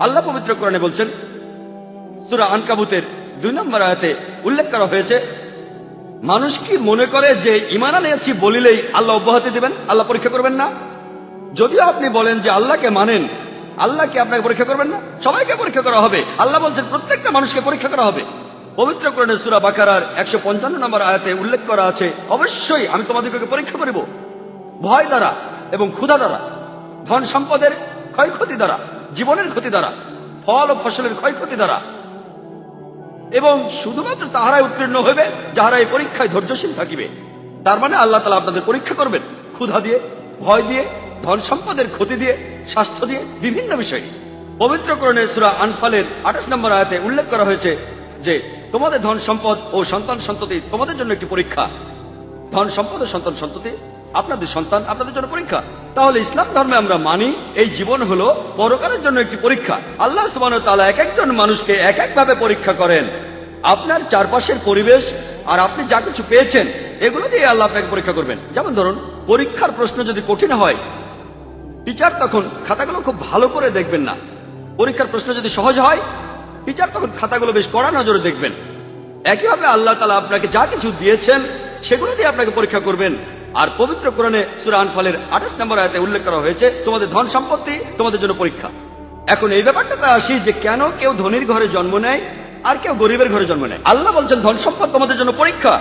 আল্লাহ পবিত্র কোরআনে বলছেন, সূরা আনকাবুতের 2 নম্বর আয়াতে উল্লেখ করা হয়েছে, মানুষ কি মনে করে যে ঈমান আনিয়েছি বলিলেই আল্লাহ অব্যাহতি দিবেন, আল্লাহ পরীক্ষা করবেন না? যদিও আপনি বলেন যে আল্লাহকে মানেন, আল্লাহ কি আপনাকে পরীক্ষা করবেন না? সবাইকে পরীক্ষা করা হবে। আল্লাহ বলছেন প্রত্যেকটা মানুষকে পরীক্ষা করা হবে। পবিত্র কোরআনে সূরা বাকারার 155 নম্বর আয়াতে উল্লেখ করা আছে, অবশ্যই আমি তোমাদেরকে পরীক্ষা করিব, ভয় দ্বারা এবং ক্ষুধা দ্বারা, ধন সম্পদের ক্ষয়ক্ষতি দ্বারা, জীবনের ক্ষতি দ্বারা, ফল ও ফসলের ক্ষয়ক্ষতি দ্বারা, এবং শুধুমাত্র তাহারাই উত্তীর্ণ হইবে যাহারা এই পরীক্ষায় ধৈর্যশীল থাকিবে। তার মানে আল্লাহ তাআলা আপনাদের পরীক্ষা করবেন ক্ষুধা দিয়ে, ভয় দিয়ে, ধন সম্পদের ক্ষতি দিয়ে, স্বাস্থ্য দিয়ে, বিভিন্ন বিষয়ে। পবিত্র কোরআনে সূরা আনফালের 28 নম্বর আয়াতে উল্লেখ করা হয়েছে যে তোমাদের ধন সম্পদ ও সন্তান সন্ততি তোমাদের জন্য একটি পরীক্ষা। ধন সম্পদ ও সন্তান সন্ততি আপনাদের সন্তান, আপনাদের জন্য পরীক্ষা। তাহলে ইসলাম ধর্মে আমরা মানি এই জীবন হলো পরকালের জন্য একটি পরীক্ষা। আল্লাহ সুবহানাহু ওয়া তাআলা এক একজন মানুষকে এক একভাবে পরীক্ষা করেন। আপনার চারপাশের পরিবেশ আর আপনি যা কিছু পেয়েছেন এগুলো দিয়ে আল্লাহ আপনাকে পরীক্ষা করবেন। যেমন ধরুন, পরীক্ষার প্রশ্ন যদি কঠিন হয়, টিচার তখন খাতাগুলো খুব ভালো করে দেখবেন না। পরীক্ষার প্রশ্ন যদি সহজ হয়, টিচার তখন খাতাগুলো বেশ কড়া নজরে দেখবেন। একইভাবে আল্লাহ তাআলা আপনাকে যা কিছু দিয়েছেন সেগুলো দিয়ে আপনাকে পরীক্ষা করবেন। আর পবিত্র কোরআনে সূরা আনফালের 28 নম্বর আয়াতে উল্লেখ করা হয়েছে তোমাদের ধন সম্পত্তি তোমাদের জন্য পরীক্ষা। এখন এই ব্যাপারটাতে আসি যে কেন কেউ ধনীর ঘরে জন্ম নেয় আর কেউ গরিবের ঘরে জন্ম নেয়। আল্লাহ বলছেন ধন সম্পদ তোমাদের জন্য পরীক্ষা।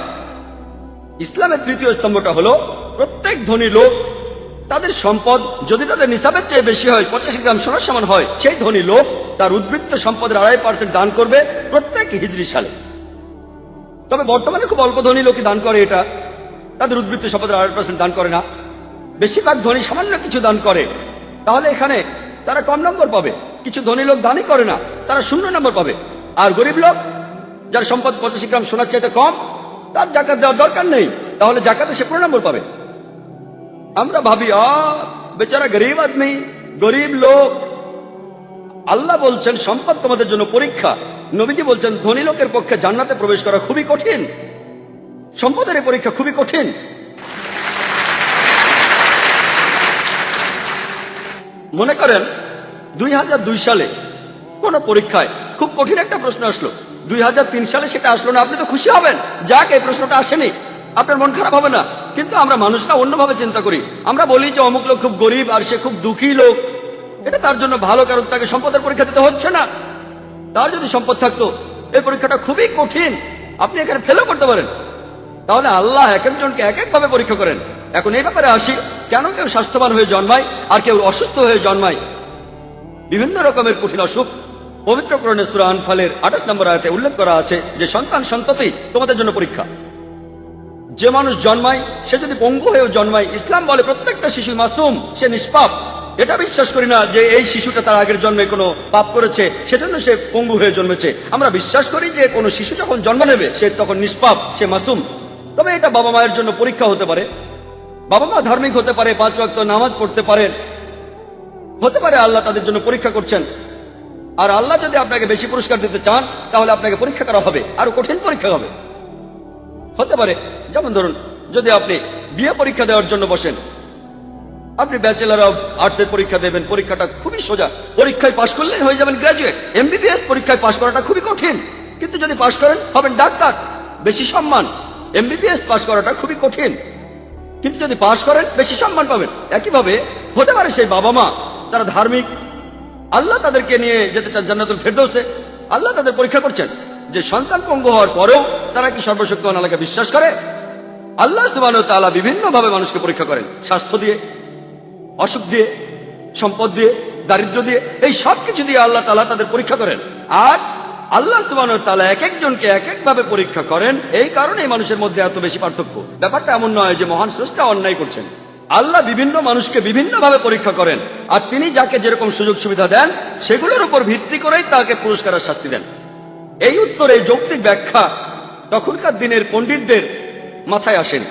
ইসলামের তৃতীয় স্তম্ভটা হলো প্রত্যেক ধনী লোক তাদের সম্পদ যদি তাদের নিসাবের চেয়ে বেশি হয়, 85 গ্রাম সোনার সমান হয়, সেই ধনী লোক তার উদ্বৃত্ত সম্পদের 2.5% দান করবে প্রত্যেক হিজরি সালে। তবে বর্তমানে খুব অল্প ধনী লোকই দান করে এটা, তাদের উদ্বৃত্ত সম্পদের 2.5% দান করে না। বেশিরভাগ ধনী সামান্য কিছু দান করে। তাহলে এখানে তারা কম নম্বর পাবে। কিছু ধনী লোক দানই করে না, তারা 0 নম্বর পাবে। আর গরিব লোক যার সম্পদ 85 গ্রাম সোনার চাইতে কম, তার জাকাত দেওয়ার দরকার নেই, তাহলে জাকাতে সে 15 নম্বর পাবে। আমরা ভাবি বেচারা গরিব আদমি, গরিব লোক। আল্লাহ বলছেন সম্পদ তোমাদের জন্য পরীক্ষা। নবীজি বলছেন ধনী লোকের পক্ষে জান্নাতে প্রবেশ করা খুবই কঠিন, সম্পদের এই পরীক্ষা খুবই কঠিন। মনে করেন 2002 সালে কোন পরীক্ষায় খুব কঠিন একটা প্রশ্ন আসলো, 2003 সালে সেটা আসলো না, আপনি তো খুশি হবেন, যাক এই প্রশ্নটা আসেনি, আপনার মন খারাপ হবে না। কিন্তু আমরা মানুষরা অন্যভাবে চিন্তা করি। আমরা বলি যে অমুক লোক খুব গরিব আর সে খুব দুঃখী লোক, এটা তার জন্য ভালো, কারণ তাকে সম্পদের পরীক্ষা দিতে হচ্ছে না। তার যদি সম্পদ থাকতো এই পরীক্ষাটা খুবই কঠিন, আপনি এখানে ফেলও করতে পারেন। তাহলে আল্লাহ এক একজনকে এক একভাবে পরীক্ষা করেন। এখন এই ব্যাপারে আসি, কেন কেউ স্বাস্থ্যবান হয়ে জন্মায় আর কেউ অসুস্থ হয়ে জন্মায়, বিভিন্ন রকমের কঠিন অসুখ। পবিত্র কোরআনে সূরা আনফালের 28 নম্বর আয়াতে উল্লেখ করা আছে যে সন্তান সন্ততি তোমাদের জন্য পরীক্ষা। যে মানুষ জন্মায় সে যদি পঙ্গু হয়েও জন্মায়, ইসলাম বলে প্রত্যেকটা শিশু মাসুম, সে নিষ্পাপ। এটা বিশ্বাস করি না যে এই শিশুটা তার আগের জন্মে কোনো পাপ করেছে সেজন্য সে পঙ্গু হয়ে জন্মেছে। আমরা বিশ্বাস করি যে কোনো শিশু যখন জন্ম নেবে সে তখন নিষ্পাপ, সে মাসুম। তবে এটা বাবা মায়ের জন্য পরীক্ষা হতে পারে। বাবা মা ধার্মিক হতে পারে, 5 ওয়াক্ত নামাজ পড়তে পারেন, হতে পারে আল্লাহ তাদের জন্য পরীক্ষা করছেন। আর আল্লাহ যদি আপনাকে বেশি পুরস্কার দিতে চান তাহলে আপনাকে পরীক্ষা করা হবে, আরো কঠিন পরীক্ষা হবে। হতে পারে যেমন ধরুন, যদি আপনি বিয়ে পরীক্ষা দেওয়ার জন্য বসেন, আপনি ব্যাচেলর অব আর্টসের পরীক্ষা দেবেন, পরীক্ষাটা খুবই সোজা, পরীক্ষায় পাশ করলেই হয়ে যাবেন গ্রাজুয়েট। MBBS পরীক্ষায় পাশ করাটা খুবই কঠিন, কিন্তু যদি পাশ করেন হবেন ডাক্তার, বেশি সম্মান। MBBS পাশ করাটা খুবই কঠিন, কিন্তু যদি পাশ করেন বেশি সম্মান পাবেন। একইভাবে হতে পারে সেই বাবা মা তারা ধার্মিক, আল্লাহ তাদেরকে নিয়ে যেতে চান জান্নাতুল ফেরদৌসে, আল্লাহ তাদের পরীক্ষা করছেন যে সন্তান পঙ্গু হওয়ার পরেও তারা কি সর্বশক্তিমান আল্লাহকে বিশ্বাস করে। আল্লাহ সুবহানাহু ওয়া তাআলা বিভিন্ন ভাবে মানুষকে পরীক্ষা করেন, স্বাস্থ্য দিয়ে, অসুখ দিয়ে, সম্পদ দিয়ে, দারিদ্র্য দিয়ে, এই সব কিছু দিয়ে আল্লাহ তাআলা তাদের পরীক্ষা করেন। আর আল্লাহ সুবহানাহু ওয়া তাআলা এক একজনকে এক একভাবে পরীক্ষা করেন। এই কারণে মানুষের মধ্যে এত বেশি পার্থক্য। ব্যাপারটা এমন নয় যে মহান স্রষ্টা অন্যায় করছেন, আল্লাহ বিভিন্ন মানুষকে বিভিন্ন ভাবে পরীক্ষা করেন, আর তিনি যাকে যেরকম সুযোগ সুবিধা দেন সেগুলোর উপর ভিত্তি করেই তাকে পুরস্কার আর শাস্তি দেন। এই উত্তরে যৌক্তিক ব্যাখ্যা তখনকার দিনের পণ্ডিতদের মাথায় আসেন।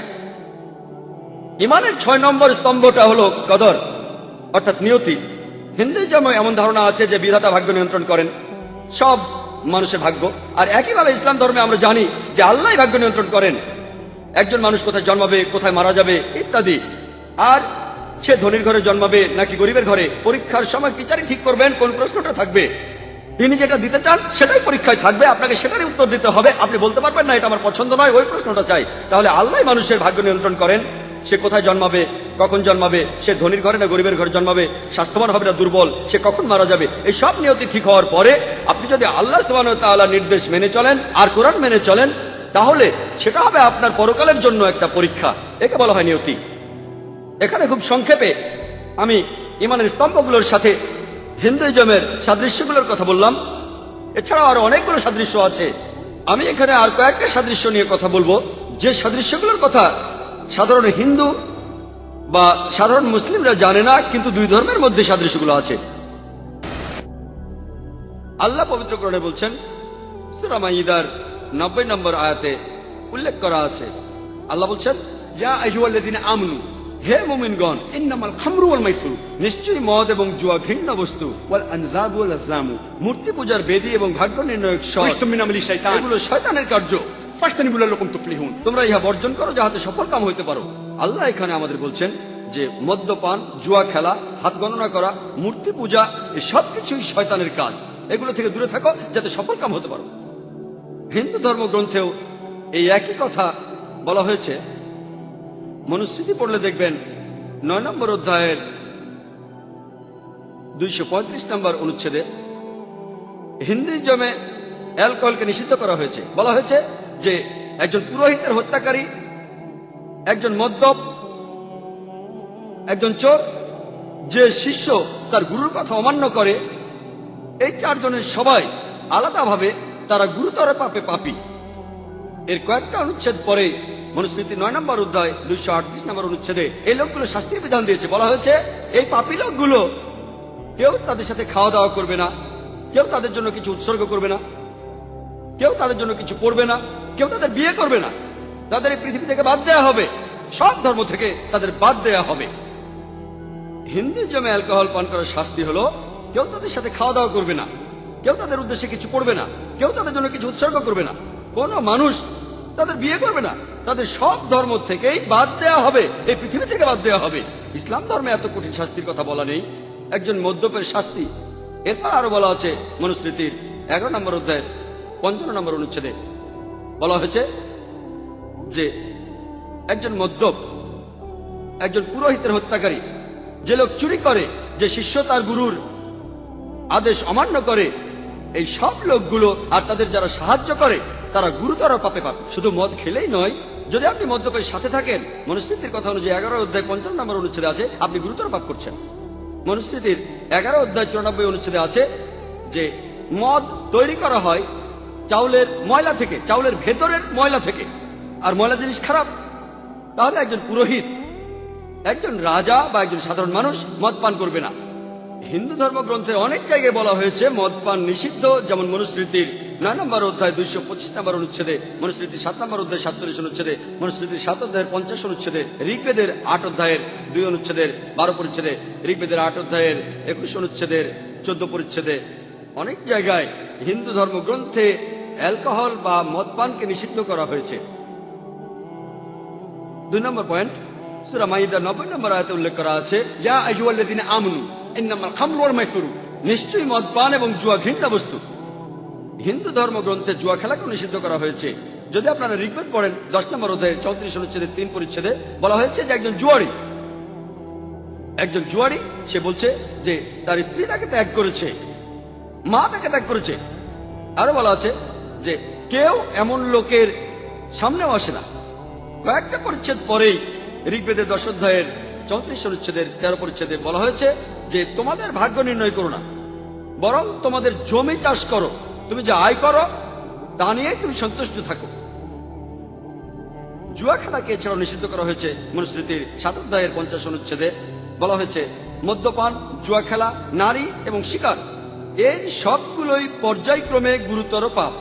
ইমানের 6 নম্বর স্তম্ভটা হলো কদর, অর্থাৎ নিয়তি। হিন্দুইজমে এমন ধারণা আছে যে বিধাতা ভাগ্য নিয়ন্ত্রণ করেন, সব মানুষের ভাগ্য। আর একইভাবে ইসলাম ধর্মে আমরা জানি যে আল্লাহ ভাগ্য নিয়ন্ত্রণ করেন, একজন মানুষ কোথায় জন্মাবে, কোথায় মারা যাবে ইত্যাদি। আর সে ধনীর ঘরে জন্মাবে নাকি গরিবের ঘরে, পরীক্ষার সময় টিচারই ঠিক করবেন কোন প্রশ্নটা থাকবে। তিনি যেটা দিতে চান সেটাই পরীক্ষায় থাকবে, আপনাকে সেটারই উত্তর দিতে হবে। আপনি বলতে পারবেন না এটা আমার পছন্দ নয়, ওই প্রশ্নটা চাই। তাহলে আল্লাহ মানুষের ভাগ্য নিয়ন্ত্রণ করেন, সে কোথায় জন্মাবে, কখন জন্মাবে, সে ধনীর ঘরে না গরিবের ঘরে জন্মাবে, স্বাস্থ্যবান হবে না দুর্বল, সে কখন মারা যাবে, এই সব নিয়তি ঠিক হওয়ার পরে আপনি যদি আল্লাহ সুবহানাহু ওয়া তাআলার নির্দেশ মেনে চলেন আর কোরআন মেনে চলেন, তাহলে সেটা হবে আপনার পরকালের জন্য একটা পরীক্ষা। একে বলা হয় নিয়তি। এখানে খুব সংক্ষেপে আমি ইমানের স্তম্ভগুলোর সাথে হিন্দুইজমের সাদৃশ্যগুলোর কথা বললাম। এছাড়াও আরো অনেকগুলো সাদৃশ্য আছে। আমি এখানে আর কয়েকটা সাদৃশ্য নিয়ে কথা বলবো, যে সাদৃশ্যগুলোর কথা সাধারণ হিন্দু বা সাধারণ মুসলিমরা জানে না, কিন্তু দুই ধর্মের মধ্যে সাদৃশ্যগুলো আছে। আল্লাহ পবিত্র কোরআনে বলছেন, সূরা মাইদার 90 নম্বর আয়াতে উল্লেখ করা আছে, আল্লাহ বলছেন, ইয়া আইয়ুহাল্লাযীনা আমানু হে মুমিনগণ, ইন্নামাল খামরু ওয়াল মাইসিরু নিশ্চয়ই মদ এবং জুয়া ঘৃণ্য বস্তু, ওয়াল আনজাবু ওয়াল আজলামু মূর্তি পূজার বেদী এবং ভাগ্য নির্ণয়ক শয়, রিজসুম মিন আমালি শাইতান এগুলো শয়তানের কার্য, ফাজতানিবু লাকুম তুফলিহুন। তোমরা ইহা বর্জন করো যাহাতে সফল কাম হইতে পারো। আল্লাহ এখানে আমাদের বলছেন যে মদ্যপান, জুয়া খেলা, হাত গণনা করা, মূর্তি পূজা, এই সবকিছুই শয়তানের কাজ, এগুলো থেকে দূরে থাকো যাতে সফল কাম হতে পারো। হিন্দু ধর্মগ্রন্থেও এই একই কথা বলা হয়েছে। মনুস্মৃতি পড়লে দেখবেন 9 নম্বর অধ্যায়ের 235 নম্বর অনুচ্ছেদে হিন্দুইজমে অ্যালকোহলকে নিষিদ্ধ করা হয়েছে। বলা হয়েছে যে একজন পুরোহিতের হত্যাকারী, একজন মদ্যপ, একজন চোর, যে শিষ্য তার গুরুর কথা অমান্য করে, এই চারজনের সবাই আলাদাভাবে তারা গুরুতর পাপে পাপী। এর কয়েকটা অনুচ্ছেদ পরে মনুস্মৃতি 9 নম্বর অধ্যায় 238 নম্বর অনুচ্ছেদে এই লোকগুলো শাস্তির বিধান দিয়েছে। বলা হয়েছে এই পাপী লোকগুলো কেউ তাদের সাথে খাওয়া দাওয়া করবে না, কেউ তাদের জন্য কিছু উৎসর্গ করবে না, কেউ তাদের জন্য কিছু করবে না, কেউ তাদের বিয়ে করবে না, তাদের এই পৃথিবী থেকে বাদ দেয়া হবে, সব ধর্ম থেকে তাদের বাদ দেয়া হবে। হিন্দুইজমে অ্যালকোহল পান করার শাস্তি হলো কেউ তাদের সাথে খাওয়া দাওয়া করবে না, কেউ তাদের উদ্দেশ্যে কিছু করবে না, কেউ তাদের জন্য কিছু উৎসর্গ করবে না, কোন মানুষ তাদের বিয়ে করবে না, তাদের সব ধর্ম থেকেই বাদ দেয়া হবে, এই পৃথিবী থেকে বাদ দেয়া হবে। ইসলাম ধর্মে এত কঠিন শাস্তির কথা বলা নেই, একজন মদ্যপের শাস্তি। এরপর আরো বলা আছে মনুস্মৃতির 11 নম্বর অধ্যায়ের 55 নম্বর অনুচ্ছেদে বলা হয়েছে যে একজন মদ্যপ, একজন পুরোহিতের হত্যাকারী, যে লোক চুরি করে, যে শিষ্য তার গুরুর আদেশ অমান্য করে, এই সব লোকগুলো আর তাদের যারা সাহায্য করে তারা গুরুতর পাপে পাপী। শুধু মদ খেলেই নয়, যদি আপনি মদ্যপের সাথে থাকেন, মনুস্মৃতির কথা অনুযায়ী 11 অধ্যায় 55 নম্বর অনুচ্ছেদে আছে আপনি গুরুতর পাপ করছেন। মনুস্মৃতির 11 অধ্যায় 94 অনুচ্ছেদে আছে যে মদ তৈরি করা হয় চাউলের ময়লা থেকে, চাউলের ভেতরের ময়লা থেকে, আর ময়লা জিনিস খারাপ। তাহলে একজন পুরোহিত, একজন রাজা বা একজন সাধারণ মানুষ মদ পান করবে না। হিন্দু ধর্মগ্রন্থে অনেক জায়গায় বলা হয়েছে মদ পান নিষিদ্ধ, যেমন মনুস্মৃতির 9 নম্বর অধ্যায় 225 নম্বর অনুচ্ছেদে, মনুস্মৃতির 7 নম্বর অধ্যায় 47 অনুচ্ছেদে, মনুস্মৃতির 7 অধ্যায়ের 50 অনুচ্ছেদে, ঋগ্বেদের 8 অধ্যায়ের 2 অনুচ্ছেদের 12 পরিচ্ছেদে, ঋগ্বেদের 8 অধ্যায়ের 21 অনুচ্ছেদের 14 পরিচ্ছেদে, অনেক জায়গায় হিন্দু ধর্মগ্রন্থে অ্যালকোহল বা মদ পানকে নিষিদ্ধ করা হয়েছে। 2 নম্বর পয়েন্ট, সূরা মাইদার 90 নম্বর আয়াতে উল্লেখ করা আছে, ইয়া আইয়ুহাল্লাযীনা আমানু ইন্নামাল খামরু ওয়াল মাইসিরু, নিশ্চয়ই মদ পান এবং জুয়া ঘৃণ্য বস্তু। হিন্দু ধর্মগ্রন্থে জুয়া খেলাকেও নিষিদ্ধ করা হয়েছে। যদি আপনারা ঋগ্বেদ পড়েন 10 নম্বর অধ্যায়ের 34 অনুচ্ছেদের 3 পরিচ্ছেদে বলা হয়েছে যে একজন জুয়ারি সে বলছে যে তার স্ত্রী তাকে ত্যাগ করেছে, মা তাকে ত্যাগ করেছে। আরো বলা আছে যে কেউ এমন লোকের সামনেও আসে না। কয়েকটা পরিচ্ছেদ পরেই ঋগ্বেদের 10 অধ্যায়ের 34 অনুচ্ছেদের 13 পরিচ্ছেদে বলা হয়েছে যে তোমাদের ভাগ্য নির্ণয় করো না, বরং তোমাদের জমি চাষ করো, তুমি যে আয় করো তা নিয়েই তুমি সন্তুষ্ট থাকো। জুয়া খেলাকে এছাড়াও নিষিদ্ধ করা হয়েছে। মনুস্মৃতির 7 অধ্যায়ের 50 অনুচ্ছেদে বলা হয়েছে মদ্যপান, জুয়া খেলা, নারী এবং শিকার, এই সবগুলোই পর্যায়ক্রমে গুরুতর পাপ।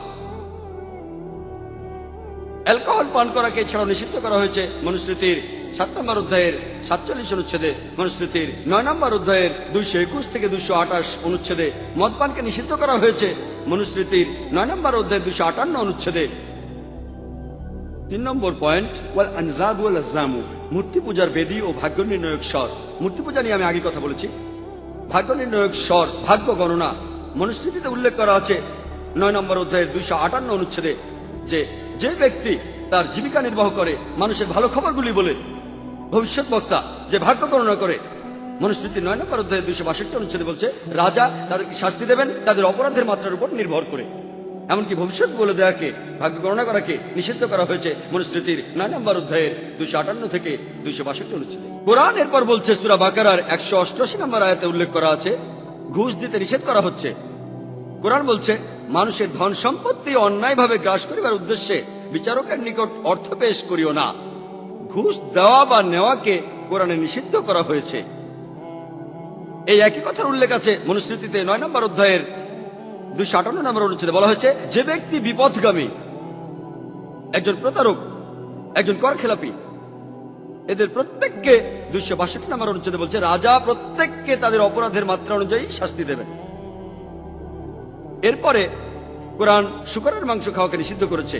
অ্যালকোহল পান করাকে এছাড়াও নিষিদ্ধ করা হয়েছে মনুস্মৃতির 7 নম্বর অধ্যায়ের 47 অনুচ্ছেদে, মনুস্মৃতির 9 নম্বর অধ্যায়ের 221 থেকে 228 অনুচ্ছেদে মদ পানকে নিষিদ্ধ করা হয়েছে। মনুস্মৃতির 9 নম্বর অধ্যায়ের 258 অনুচ্ছেদে 3 নম্বর পয়েন্ট, والأنزاب والأزلام মূর্তি পূজার বেদী ও ভাগ্য নির্ণয়ক স্বর। মূর্তি পূজা নিয়ে আমি আগে কথা বলেছি। ভাগ্য নির্ণয়ক স্বর, ভাগ্য গণনা, মনুস্মৃতিতে উল্লেখ করা আছে 9 নম্বর অধ্যায়ের 258 অনুচ্ছেদে যে যে ব্যক্তি তার জীবিকা নির্বাহ করে মানুষের ভালো খবরগুলি বলে, ভবিষ্যৎ বক্তা যে ভাগ্য গণনা করে, মনুস্মৃতির 9 নম্বর অধ্যায়ের 262 অনুচ্ছেদে বলছে রাজা তাদেরকে শাস্তি দেবেন তাদের অপরাধের মাত্রার উপর নির্ভর করে। এমনকি ভবিষ্যৎ বলে দেয়াকে, ভাগ্য গণনা করাকে নিষিদ্ধ করা হয়েছে মনুস্মৃতির 9 নম্বর অধ্যায়ের 258 থেকে 262 অনুচ্ছেদে। কোরআন এরপর বলছে সূরা বাকারার 188 নম্বর আয়াতে উল্লেখ করা আছে ঘুষ দিতে নিষেধ করা হচ্ছে। কোরআন বলছে মানুষের ধন সম্পত্তি অন্যায়ভাবে গ্রাস করিবার উদ্দেশ্যে বিচারকের নিকট অর্থ পেশ করিও না। ঘুষ দেওয়া বা নেওয়াকে কোরআনে নিষিদ্ধ করা হয়েছে। এই একই কথার উল্লেখ আছে মনুস্মৃতিতে 9 নম্বর অধ্যায়ের 258 নম্বর অনুচ্ছেদে বলা হয়েছে যে ব্যক্তি বিপথগামী, একজন প্রতারক, একজন করখেলাপি, এদের প্রত্যেককে 262 নম্বর অনুচ্ছেদে বলছে রাজা প্রত্যেককে তাদের অপরাধের মাত্রা অনুযায়ী শাস্তি দেবেন। এরপরে কোরআন শূকরের মাংস খাওয়াকে নিষিদ্ধ করেছে।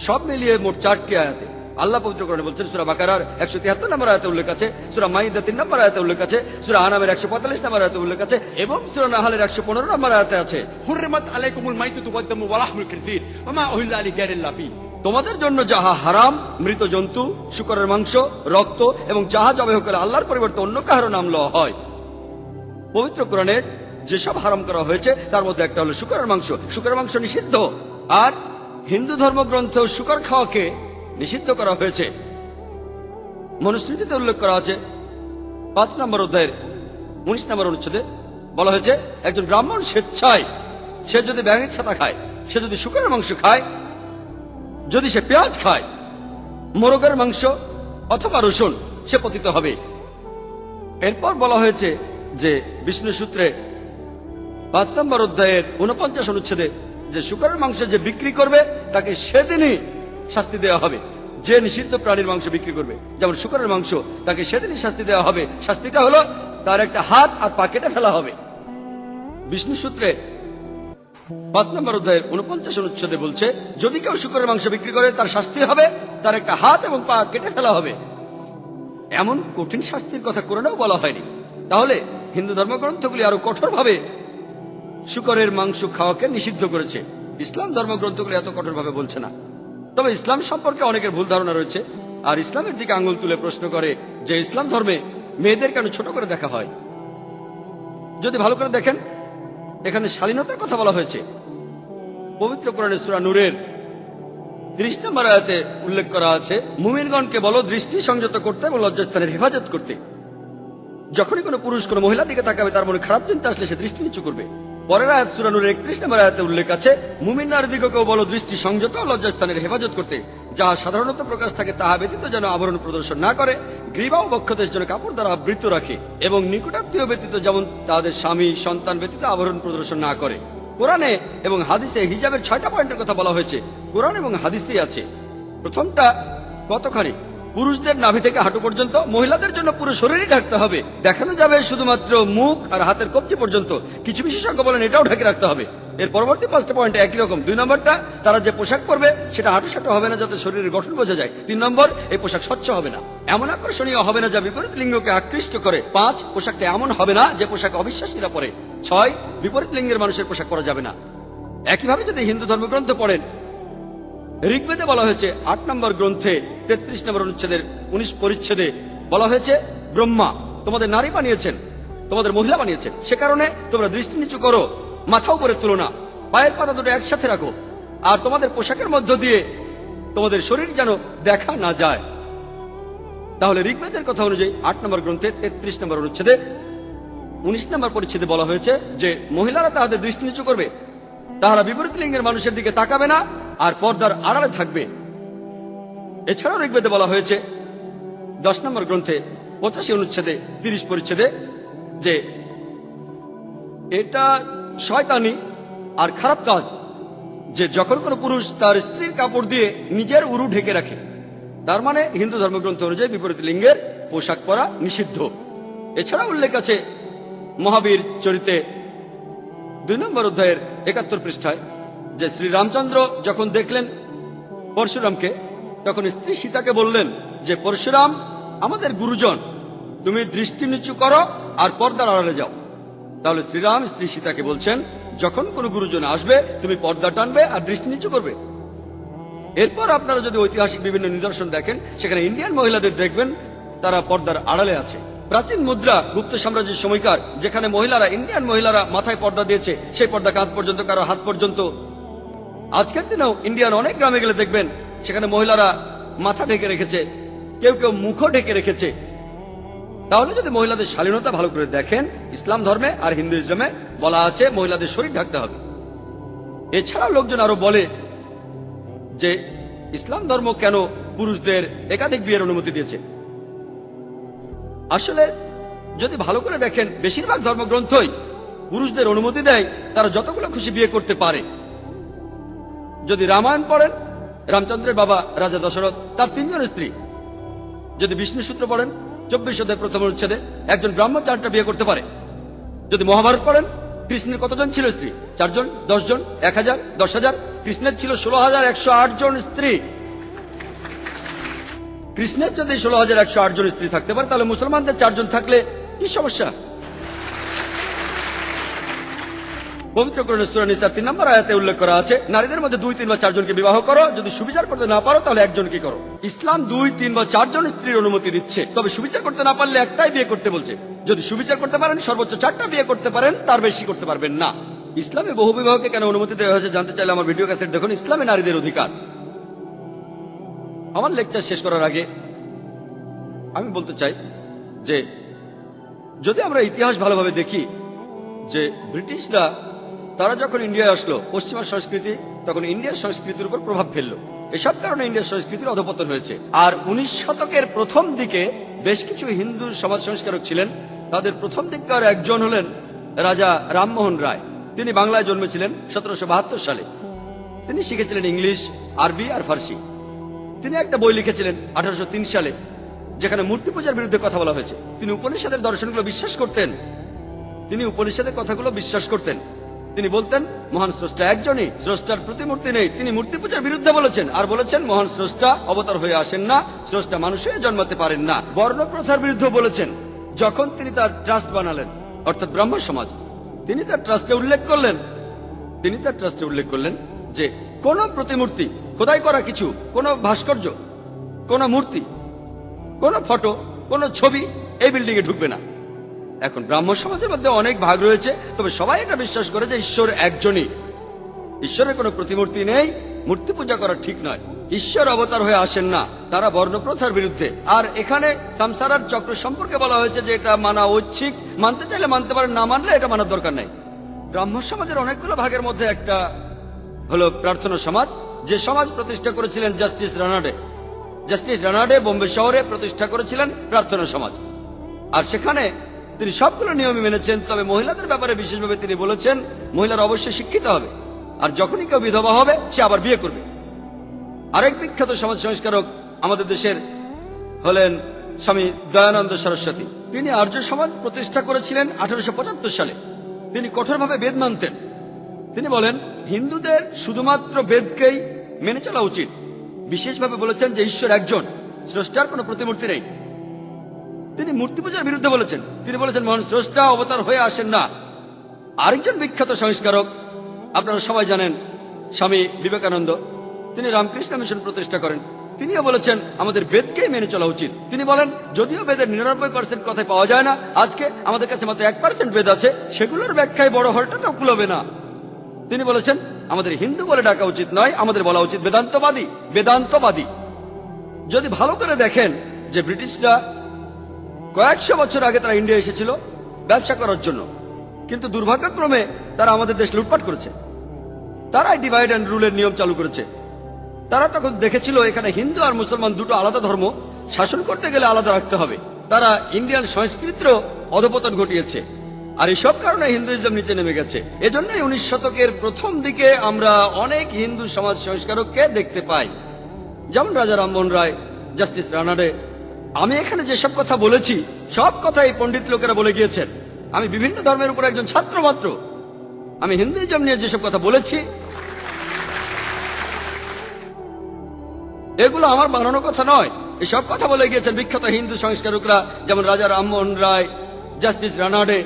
সব মিলিয়ে মোট 4টি আয়াতে আল্লাহ পবিত্র কোরআনে বলছেন। সূরা বাকারার 173 নম্বর আয়াতে উল্লেখ আছে, সূরা মাইদা 3 নম্বর আয়াতে উল্লেখ আছে, সূরা আনামের 145 নম্বর আয়াতে উল্লেখ আছে এবং সূরা নাহলের 115 নম্বর আয়াতে আছে حرمت عليكم الميتة والدم ولحم الخنزير وما أهل لغير الله به। তোমাদের জন্য যাহা হারাম, মৃত জন্তু, শূকরের মাংস, রক্ত এবং যাহা জবাই করে আল্লাহর পরিবর্তে অন্য কাহারও নাম লওয়া হয়। পবিত্র কোরআনে যেসব হারাম করা হয়েছে তার মধ্যে একটা হলো শূকরের মাংস। শূকরের মাংস নিষিদ্ধ। আর হিন্দু ধর্মগ্রন্থ শূকর খাওয়াকে নিষিদ্ধ করা হয়েছে। মনুস্মৃতিতে উল্লেখ করা আছে 5 নম্বর অধ্যায়ের 19 নম্বর অনুচ্ছেদে বলা হয়েছে একজন ব্রাহ্মণ স্বেচ্ছায় সে যদি ব্যাঙের ছাতা খায়, সে যদি শূকরের মাংস খায়, যদি সে পেঁয়াজ খায়, মোরগের মাংস অথবা রসুন, সে পতিত হবে। এরপর বলা হয়েছে যে বিষ্ণু সূত্রে 5 নম্বর অধ্যায়ের 49 অনুচ্ছেদে যে শূকরের মাংস যে বিক্রি করবে তাকে সেদিনই শাস্তি দেওয়া হবে। যে নিষিদ্ধ প্রাণীর মাংস বিক্রি করবে, যেমন শূকরের মাংস, তাকে সেদিনই শাস্তি দেওয়া হবে। শাস্তিটা হলো তার একটা হাত আর পা কেটে ফেলা হবে। বিষ্ণু সূত্রে 5 নম্বর অধ্যায়ের 49 অনুচ্ছেদে বলছে যদি কেউ শূকরের মাংস বিক্রি করে তার শাস্তি হবে তার একটা হাত এবং পা কেটে ফেলা হবে। এমন কঠিন শাস্তির কথা কোরআনেও বলা হয়নি। তাহলে হিন্দু ধর্মগ্রন্থগুলি আরো কঠোরভাবে শূকরের মাংস খাওয়াকে নিষিদ্ধ করেছে। ইসলাম ধর্মগ্রন্থগুলি এত কঠোরভাবে বলছে না। তবে ইসলাম সম্পর্কে অনেকের ভুল ধারণা রয়েছে আর ইসলামের দিকে আঙুল তুলে প্রশ্ন করে যে ইসলাম ধর্মে মেয়েদের কেন ছোট করে দেখা হয়। যদি ভালো করে দেখেন এখানে শালীনতার কথা বলা হয়েছে। পবিত্র কোরআনে সূরা নূরের 30 নম্বর আয়াতে উল্লেখ করা আছে মুমিনগণকে বলো দৃষ্টি সংযত করতে এবং লজ্জাস্থানের হেফাজত করতে। যখনই কোনো পুরুষ কোনো মহিলার দিকে তাকাবে তার মনে খারাপ চিন্তা আসলে সে দৃষ্টি নিচু করবে। পরের আয়াত সূরা নূরের 31 নম্বর আয়াতে উল্লেখ আছে মুমিন নারীদিগকেও বলো দৃষ্টি সংযত ও লজ্জাস্থানের হেফাজত করতে। যাহা সাধারণত প্রকাশ থাকে তাহা ব্যতীত যেন আবরণ প্রদর্শন না করে, গ্রীবা ও বক্ষদেশ যেন কাপড় দ্বারা আবৃত রাখে এবং নিকটাত্মীয় ব্যতীত যেমন তাদের স্বামী সন্তান ব্যতীত আবরণ প্রদর্শন না করে। কোরআনে এবং হাদিসে হিজাবের 6টা পয়েন্টের কথা বলা হয়েছে। কোরআন এবং হাদিসেই আছে। প্রথমটা কতখানি? পুরুষদের নাভি থেকে হাঁটু পর্যন্ত, মহিলাদের জন্য পুরো শরীরই ঢাকতে হবে। দেখানো যাবে শুধুমাত্র মুখ আর হাতের কবজি পর্যন্ত। কিছু বিশেষজ্ঞ বলেন এটাও ঢেকে রাখতে হবে। এর পরবর্তী 5টা পয়েন্ট একই রকম। 2 নম্বরটা তারা যে পোশাক পরবে সেটা হাঁটু হবে না যাতে শরীরের গঠন বোঝা যায়। 3 নম্বর এই পোশাক স্বচ্ছ হবে না, এমন আকর্ষণীয় হবে না যা বিপরীত লিঙ্গকে আকৃষ্ট করে। 5 পোশাকটা এমন হবে না যে পোশাক অবিশ্বাসীরা পরে। 6 বিপরীত লিঙ্গের মানুষের পোশাক পরা যাবে না। একইভাবে যদি হিন্দু ধর্মগ্রন্থ পড়েন ঋগ্বেদে বলা হয়েছে 8 নম্বর গ্রন্থে 33 নম্বর অনুচ্ছেদের 19 পরিচ্ছেদে বলা হয়েছে ব্রহ্মা তোমাদের নারী বানিয়েছেন, তোমাদের মহিলা বানিয়েছেন, সে কারণে তোমরা দৃষ্টি নিচু করো, মাথা উপরে তুলো না, পায়ের পাতা দুটো একসাথে রাখো, আর তোমাদের পোশাকের মধ্য দিয়ে তোমাদের শরীর যেন দেখা না যায়। তাহলে ঋগ্বেদের কথা অনুযায়ী 8 নম্বর গ্রন্থে 33 নম্বর অনুচ্ছেদে 19 নম্বর পরিচ্ছেদে বলা হয়েছে যে মহিলারা তাহাদের দৃষ্টি নিচু করবে, তাহারা বিপরীত লিঙ্গের মানুষের দিকে তাকাবে না আর পর্দার আড়ালে থাকবে। এছাড়াও ঋগ্বেদে বলা হয়েছে 10 নম্বর গ্রন্থে 85 অনুচ্ছেদে 30 পরিচ্ছেদে যে এটা শয়তানি আর খারাপ কাজ যে যখন কোনো পুরুষ তার স্ত্রীর কাপড় দিয়ে নিজের উরু ঢেকে রাখে। তার মানে হিন্দু ধর্মগ্রন্থ অনুযায়ী বিপরীত লিঙ্গের পোশাক পরা নিষিদ্ধ। এছাড়া উল্লেখ আছে মহাবীর চরিতে 2 নম্বর অধ্যায়ের 71 পৃষ্ঠায় যে শ্রী রামচন্দ্র যখন দেখলেন পরশুরামকে তখন স্ত্রী সীতাকে বললেন যে পরশুরাম আমাদের গুরুজন, তুমি দৃষ্টি নিচু করো আর পর্দার আড়ালে যাও। তাহলে শ্রীরাম স্ত্রী সীতাকে বলছেন, যখন কোনো গুরুজন আসবে তুমি পর্দা টানবে আর দৃষ্টি নিচু করবে। এরপর আপনারা যদি ঐতিহাসিক বিভিন্ন নিদর্শন দেখেন, সেখানে ইন্ডিয়ান মহিলাদের দেখবেন তারা পর্দার আড়ালে আছে। প্রাচীন মুদ্রা গুপ্ত সাম্রাজ্যের সময়কার, যেখানে মহিলারা, ইন্ডিয়ান মহিলারা মাথায় পর্দা দিয়েছে, সেই পর্দা কাঁধ পর্যন্ত, কারো হাত পর্যন্ত। আজকের দিনেও ইন্ডিয়ান অনেক গ্রামে গেলে দেখবেন সেখানে মহিলারা মাথা ঢেকে রেখেছে, কেউ কেউ মুখও ঢেকে রেখেছে। তাহলে যদি মহিলাদের শালীনতা ভালো করে দেখেন, ইসলাম ধর্মে আর হিন্দুইজমে বলা আছে মহিলাদের শরীর ঢাকতে হবে। এছাড়া লোকজন আরো বলে যে ইসলাম ধর্ম কেন পুরুষদের একাধিক বিয়ের অনুমতি দিয়েছে। আসলে যদি ভালো করে দেখেন, বেশিরভাগ ধর্মগ্রন্থই পুরুষদের অনুমতি দেয় তারা যতগুলো খুশি বিয়ে করতে পারে। যদি রামায়ণ পড়েন, রামচন্দ্রের বাবা রাজা দশরথ, তার 3 জন স্ত্রী। যদি বিষ্ণু সূত্র পড়েন 24 অধ্যায় প্রথম অনুচ্ছেদে একজন ব্রাহ্মণ 4টা বিয়ে করতে পারে। যদি মহাভারত পড়েন, কৃষ্ণের কতজন ছিল স্ত্রী? 4 জন, 10 জন, 1000, 10,000। কৃষ্ণের ছিল 16,108 জন স্ত্রী। কৃষ্ণের যদি 16,108 জন স্ত্রী থাকতে পারে, তাহলে মুসলমানদের 4 জন থাকলে কি সমস্যা? পবিত্র কোরআনে সূরা নিসার 3 নম্বর আয়াতে উল্লেখ করা আছে, নারীদের মধ্যে 2, 3 বা 4 জনকে বিবাহ করো, যদি সুবিচার করতে না পারো তাহলে একজনকে করো। ইসলাম 2, 3 বা 4 জন স্ত্রীর অনুমতি দিচ্ছে, তবে সুবিচার করতে না পারলে একটাই বিয়ে করতে বলছে। যদি সুবিচার করতে পারেন সর্বোচ্চ 4টা বিয়ে করতে পারেন, তার বেশি করতে পারবেন না। ইসলামে বহু বিবাহকে কেন অনুমতি দেওয়া হয়েছে জানতে চাইলে আমার ভিডিও ক্যাসেট দেখুন, ইসলামে নারীদের অধিকার। আমার লেকচার শেষ করার আগে আমি বলতে চাই যে যদি আমরা ইতিহাস ভালোভাবে দেখি, যে ব্রিটিশরা তারা যখন ইন্ডিয়ায় আসলো, পশ্চিমা সংস্কৃতি তখন ইন্ডিয়ার সংস্কৃতির উপর প্রভাব ফেললো। এসব কারণে ইন্ডিয়ার সংস্কৃতির অধপতন হয়েছে। আর 19 শতকের প্রথম দিকে বেশ কিছু হিন্দু সমাজ সংস্কারক ছিলেন। তাদের প্রথম দিককার একজন হলেন রাজা রামমোহন রায়। তিনি বাংলায় জন্মেছিলেন 1772 সালে। তিনি শিখেছিলেন ইংলিশ, আরবি আর ফার্সি। তিনি একটা বই লিখেছিলেন 1803 সালে, যেখানে মূর্তি পূজার বিরুদ্ধে কথা বলা হয়েছে। তিনি উপনিষদের দর্শনগুলো বিশ্বাস করতেন। তিনি উপনিষদের কথাগুলো বিশ্বাস করতেন। তিনি বলতেন মহান স্রষ্টা একজনই, স্রষ্টার প্রতিমূর্তি নেই। তিনি মূর্তি পূজার বিরুদ্ধে বলেছেন, আর বলেছেন মহান স্রষ্টা অবতার হয়ে আসেন না, স্রষ্টা মানুষ হয়ে জন্মাতে পারেন না। বর্ণ প্রথার বিরুদ্ধে বলেছেন। যখন তিনি তার ট্রাস্ট বানালেন, অর্থাৎ ব্রাহ্ম সমাজ, তিনি তার ট্রাস্টে উল্লেখ করলেন যে কোন প্রতিমূর্তি, খোদাই করা কিছু, কোন ভাস্কর্য, কোন মূর্তি, কোন ফটো, কোন ছবি এই বিল্ডিং এ ঢুকবে না। এখন ব্রাহ্ম সমাজের মধ্যে অনেক ভাগ রয়েছে, তবে সবাই এটা বিশ্বাস করে যে ঈশ্বর একজনই, ঈশ্বরের কোনো প্রতিমূর্তি নেই, মূর্তি পূজা করা ঠিক নয়, ঈশ্বর অবতার হয়ে আসেন না। তারা বর্ণপ্রথার বিরুদ্ধে। আর এখানে সংসারার চক্র সম্পর্কে বলা হয়েছে যে এটা মানা ঐচ্ছিক, মানতে চাইলে মানতে পারেন, না মানলে এটা মানার দরকার নেই। ব্রাহ্ম সমাজের অনেকগুলো ভাগের মধ্যে একটা হলো প্রার্থনা সমাজ, যে সমাজ প্রতিষ্ঠা করেছিলেন জাস্টিস রানাডে। জাস্টিস রানাডে বোম্বে শহরে প্রতিষ্ঠা করেছিলেন প্রার্থনা সমাজ। আর সেখানে তিনি সবগুলো নিয়মই মেনেছেন, তবে মহিলাদের ব্যাপারে বিশেষভাবে তিনি বলেছেন মহিলারা অবশ্যই শিক্ষিত হবে, আর যখনই কেউ বিধবা হবে সে আবার বিয়ে করবে। আরেক বিখ্যাত সমাজ সংস্কারক আমাদের দেশের হলেন স্বামী দয়ানন্দ সরস্বতী। তিনি আর্য সমাজ প্রতিষ্ঠা করেছিলেন 1875 সালে। তিনি কঠোরভাবে বেদ মানতেন। তিনি বলেন হিন্দুদের শুধুমাত্র বেদকেই মেনে চলা উচিত। বিশেষভাবে বলেছেন যে ঈশ্বর একজন, স্রষ্টার কোনো প্রতিমূর্তি নেই। তিনি মূর্তি পূজার বিরুদ্ধে বলেছেন। তিনি বলেছেন মহান স্রষ্টা অবতার হয়ে আসেন না। আরেকজন বিখ্যাত সংস্কারক আপনারা সবাই জানেন, স্বামী বিবেকানন্দ। তিনি রামকৃষ্ণ মিশন প্রতিষ্ঠা করেন। তিনিও বলেছেন আমাদের বেদকেই মেনে চলা উচিত। তিনি বলেন যদিও বেদের 99% কথাই পাওয়া যায় না, আজকে আমাদের কাছে মাত্র 1% বেদ আছে, সেগুলোর ব্যাখ্যায় বড় হলটাতেও কুলবে না। তিনি বলেছেন আমাদের হিন্দু বলে ডাকা উচিত নয়, আমাদের বলা উচিত বেদান্তবাদী। বেদান্তবাদী। যদি ভালো করে দেখেন যে ব্রিটিশরা কয়েকশো বছর আগে তারা ইন্ডিয়া এসেছিল ব্যবসা করার জন্য, কিন্তু দুর্ভাগ্যক্রমে তারা আমাদের দেশ লুটপাট করেছে। তারা ডিভাইড অ্যান্ড রুলের নিয়ম চালু করেছে। তারা তখন দেখেছিল এখানে হিন্দু আর মুসলমান দুটো আলাদা ধর্ম, শাসন করতে গেলে আলাদা রাখতে হবে। তারা ইন্ডিয়ান সংস্কৃতিরও অধপতন ঘটিয়েছে, আর এসব কারণে হিন্দুইজম নিচে নেমে গেছে। এজন্যই 19 শতকের প্রথম দিকে আমরা অনেক হিন্দু সমাজ সংস্কারককে দেখতে পাই, যেমন রাজা রামমোহন রায়, জাস্টিস রানাডে। আমি এখানে যেসব কথা বলেছি সব কথা এই পণ্ডিত লোকেরা বলে গিয়েছেন। আমি বিভিন্ন ধর্মের উপর একজন ছাত্র মাত্র। আমি হিন্দুইজম নিয়ে যেসব কথা বলেছি এগুলো আমার বানানো কথা নয়, এসব কথা বলে গিয়েছেন বিখ্যাত হিন্দু সংস্কারকরা, যেমন রাজা রামমোহন রায়, জাস্টিস রানাডে।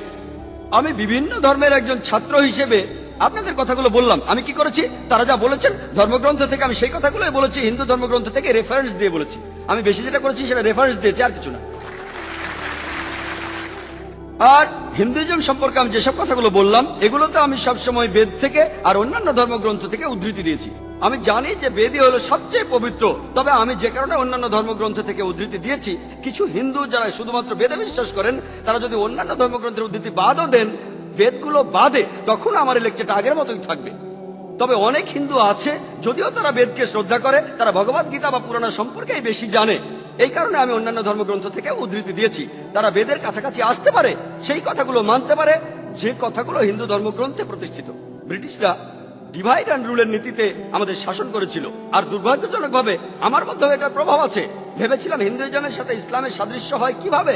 আমি বিভিন্ন ধর্মের একজন ছাত্র হিসেবে আপনাদের কথাগুলো বললাম। আমি কি করেছি, তারা যা বলেছেন ধর্মগ্রন্থ থেকে, আমি সেই কথাগুলোই বলেছি, হিন্দু ধর্মগ্রন্থ থেকে রেফারেন্স দিয়ে বলেছি। আমি বেশি যেটা করেছি সেটা রেফারেন্স দিয়েছি, আর কিছু না। আর হিন্দুইজম সম্পর্কে আমি যেসব কথাগুলো বললাম, এগুলোতে আমি সবসময় বেদ থেকে আর অন্যান্য ধর্মগ্রন্থ থেকে উদ্ধৃতি দিয়েছি। আমি জানি যে বেদই হলো সবচেয়ে পবিত্র, তবে আমি যে কারণে অন্যান্য ধর্মগ্রন্থ থেকে উদ্ধৃতি দিয়েছি, কিছু হিন্দু যারা শুধুমাত্র বেদে বিশ্বাস করেন, তারা যদি অন্যান্য ধর্মগ্রন্থের উদ্ধৃতি বাদও দেন, বেদগুলো বাদে, তখন আমার এই লেকচারটা আগের মতোই থাকবে। তবে অনেক হিন্দু আছে, যদিও তারা বেদকে শ্রদ্ধা করে, তারা ভগবদ গীতা বা পুরাণ সম্পর্কেই বেশি জানে। এই কারণে আমি অন্যান্য ধর্মগ্রন্থ থেকে উদ্ধৃতি দিয়েছি। তারা বেদের কাছাকাছি আসতে পারে, সেই কথাগুলো মানতে পারে যে কথাগুলো হিন্দু ধর্মগ্রন্থে প্রতিষ্ঠিত। ব্রিটিশরা ডিভাইড অ্যান্ড রুলের নীতিতে আমাদের শাসন করেছিল, আর দুর্ভাগ্যজনকভাবে আমার মধ্যেও এটার প্রভাব আছে। ভেবেছিলাম হিন্দুইজমের সাথে ইসলামের সাদৃশ্য হয় কিভাবে,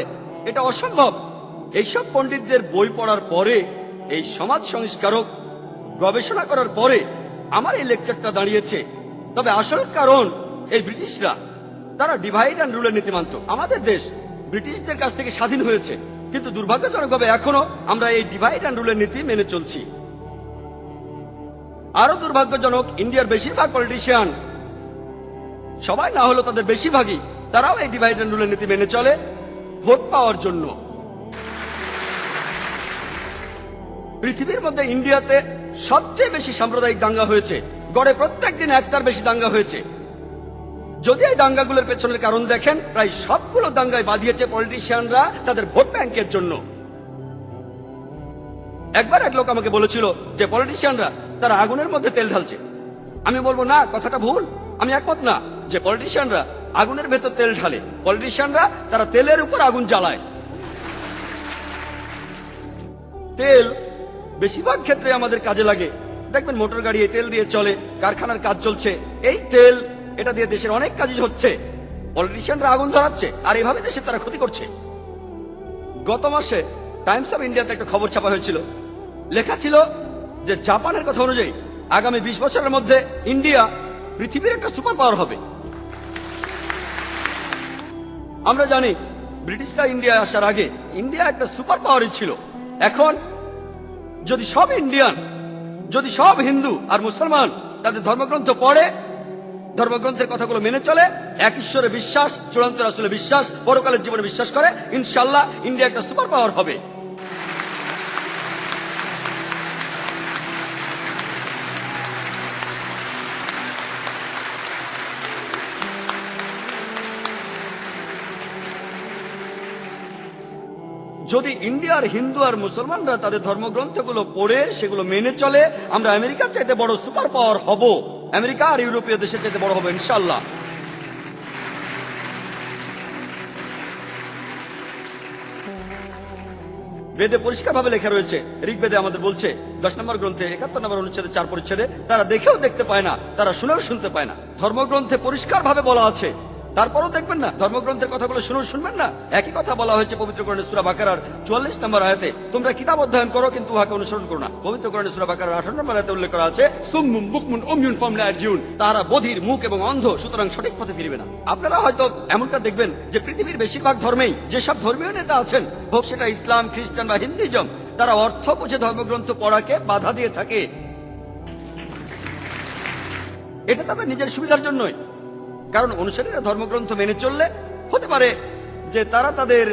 এটা অসম্ভব। এইসব পণ্ডিতদের বই পড়ার পরে, এই সমাজ সংস্কারক গবেষণা করার পরে আমার এই লেকচারটা দাঁড়িয়েছে। তবে আসল কারণ এই ব্রিটিশরা, তারা ডিভাইড অ্যান্ড রুলের নীতি মানত। আমাদের দেশ ব্রিটিশদের কাছ থেকে স্বাধীন হয়েছে, কিন্তু দুর্ভাগ্যজনকভাবে এখনো আমরা এই ডিভাইড অ্যান্ড রুলের নীতি মেনে চলছি। আরো দুর্ভাগ্যজনক, ইন্ডিয়ার বেশিরভাগ পলিটিশিয়ান, সবাই না হলো তাদের বেশিরভাগই, তারাও এই ডিভাইড অ্যান্ড রুলের নীতি মেনে চলে ভোট পাওয়ার জন্য। পৃথিবীর মধ্যে ইন্ডিয়াতে সবচেয়ে বেশি সাম্প্রদায়িক দাঙ্গা হয়েছে, গড়ে প্রত্যেক দিন একটার বেশি দাঙ্গা হয়েছে। যদি এই দাঙ্গাগুলোর পেছনের কারণ দেখেন, প্রায় সবগুলো দাঙ্গায় বাঁধিয়েছে পলিটিশিয়ানরা তাদের ভোট ব্যাংকের জন্য। একবার এক লোক আমাকে বলেছিল যে পলিটিশিয়ানরা তারা আগুনের মধ্যে তেল ঢালছে। আমি বলবো না, কথাটা ভুল। আমি একমত না যে পলিটিশিয়ানরা আগুনের ভেতর তেল ঢালে। পলিটিশিয়ানরা তারা তেলের উপর আগুন জ্বালায়। তেল বেশিরভাগ ক্ষেত্রে আমাদের কাজে লাগে। দেখবেন মোটর গাড়ি এই তেল দিয়ে চলে, কারখানার কাজ চলছে, এই তেল, এটা দিয়ে দেশের অনেক কাজই হচ্ছে। পলিটিশিয়ানরা আগুন ধরাচ্ছে, আর এভাবে দেশে তারা ক্ষতি করছে। গত মাসে টাইমস অফ ইন্ডিয়াতে একটা খবর ছাপা হয়েছিল, লেখা ছিল যে জাপানের কথা অনুযায়ী আগামী 20 বছরের মধ্যে ইন্ডিয়া পৃথিবীর একটা সুপার পাওয়ার হবে। আমরা জানি ব্রিটিশরা ইন্ডিয়ায় আসার আগে ইন্ডিয়া একটা সুপার পাওয়ারই ছিল। এখন যদি সব ইন্ডিয়ান, যদি সব হিন্দু আর মুসলমান তাদের ধর্মগ্রন্থ পড়ে, ধর্মগ্রন্থের কথাগুলো মেনে চলে, এক ঈশ্বরে বিশ্বাস, চূড়ান্ত রাসূলে বিশ্বাস, পরকালের জীবনে বিশ্বাস করে, ইনশাআল্লাহ ইন্ডিয়া একটা সুপার পাওয়ার হবে। যদি ইন্ডিয়ার হিন্দু আর মুসলমানরা তাদের ধর্মগ্রন্থগুলো পড়ে সেগুলো মেনে চলে, আমরা আমেরিকার চাইতে বড় সুপার পাওয়ার হব। আমেরিকা আর ইউরোপীয় দেশের চাইতে বড় হবে ইনশাআল্লাহ। বেদে পরিষ্কারভাবে লেখা রয়েছে, ঋগ্বেদে আমাদের বলছে 10 নম্বর গ্রন্থে 71 নম্বর অনুচ্ছেদে 4 পরিচ্ছেদে, তারা দেখেও দেখতে পায় না, তারা শুনেও শুনতে পায় না। ধর্মগ্রন্থে পরিষ্কারভাবে বলা আছে, তারপরও দেখবেন না, ধর্মগ্রন্থের কথাগুলো শুনবেন না। একই কথা বলা হয়েছে পবিত্র কোরআনের সূরা বাকারার 44 নম্বর আয়াতে, তোমরা কিতাব অধ্যয়ন করো কিন্তু উহাকে অনুসরণ করো না। পবিত্র কোরআনের সূরা বাকারার 18 নম্বর আয়াতে উল্লেখ করা আছে, সুম্মুম বুকমুন উময়ুন ফাহুম লা ইয়ারজিউন। তারা বধির, মুখ এবং অন্ধ, সুতরাং সঠিক পথে ফিরবে না। আপনারা হয়তো এমনটা দেখবেন যে পৃথিবীর বেশিরভাগ ধর্মেই যেসব ধর্মীয় নেতা আছেন, হোক সেটা ইসলাম, খ্রিস্টান বা হিন্দুইজম, তারা অর্থ বুঝে ধর্মগ্রন্থ পড়াকে বাধা দিয়ে থাকে। এটা তাদের নিজের সুবিধার জন্যই, কারণ অনুসারীরা ধর্মগ্রন্থ মেনে চললে হতে পারে যে তারা তাদের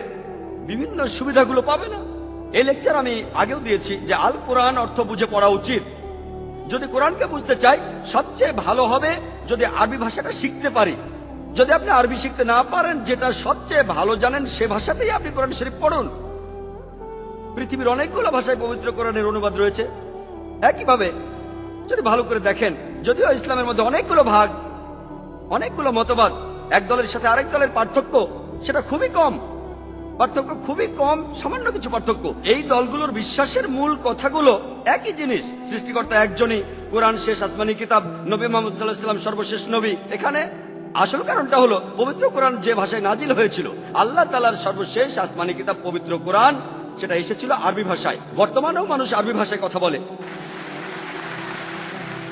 বিভিন্ন সুবিধাগুলো পাবে না। এই লেকচার আমি আগেও দিয়েছি যে আল কোরআন অর্থ বুঝে পড়া উচিত। যদি কোরআনকে বুঝতে চাই, সবচেয়ে ভালো হবে যদি আরবি ভাষাটা শিখতে পারি। যদি আপনি আরবি শিখতে না পারেন, যেটা সবচেয়ে ভালো জানেন সে ভাষাতেই আপনি কোরআন শরীফ পড়ুন। পৃথিবীর অনেকগুলো ভাষায় পবিত্র কোরআনের অনুবাদ রয়েছে। একইভাবে যদি ভালো করে দেখেন, যদিও ইসলামের মধ্যে অনেকগুলো ভাগ, অনেকগুলো মতবাদ, এক দলের সাথে আরেক দলের পার্থক্য সেটা খুবই কম, পার্থক্য খুবই কম, সামান্য কিছু পার্থক্য। এই দলগুলোর বিশ্বাসের মূল কথাগুলো একই জিনিস, সৃষ্টিকর্তা একজনই, কোরআন শেষ আসমানি কিতাব, নবী মুহাম্মদ সাল্লাল্লাহু আলাইহি ওয়াসাল্লাম সর্বশেষ নবী। এখানে আসল কারণটা হলো পবিত্র কোরআন যে ভাষায় নাজিল হয়েছিল, আল্লাহ তাআলার সর্বশেষ আসমানি কিতাব পবিত্র কোরআন, সেটা এসেছিল আরবি ভাষায়। বর্তমানেও মানুষ আরবি ভাষায় কথা বলে।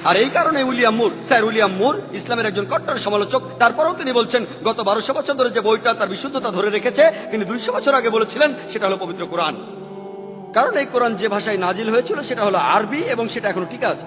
আর এই কারণে স্যার উইলিয়াম মুর ইসলামের একজন কট্টর সমালোচক, তারপরেও তিনি বলছেন গত 1200 বছর ধরে যে বইটা তার বিশুদ্ধতা ধরে রেখেছে, তিনি 200 বছর আগে বলেছিলেন সেটা হলো পবিত্র কোরআন। কারণ এই কোরআন যে ভাষায় নাজিল হয়েছিল সেটা হলো আরবি এবং সেটা এখনো ঠিক আছে।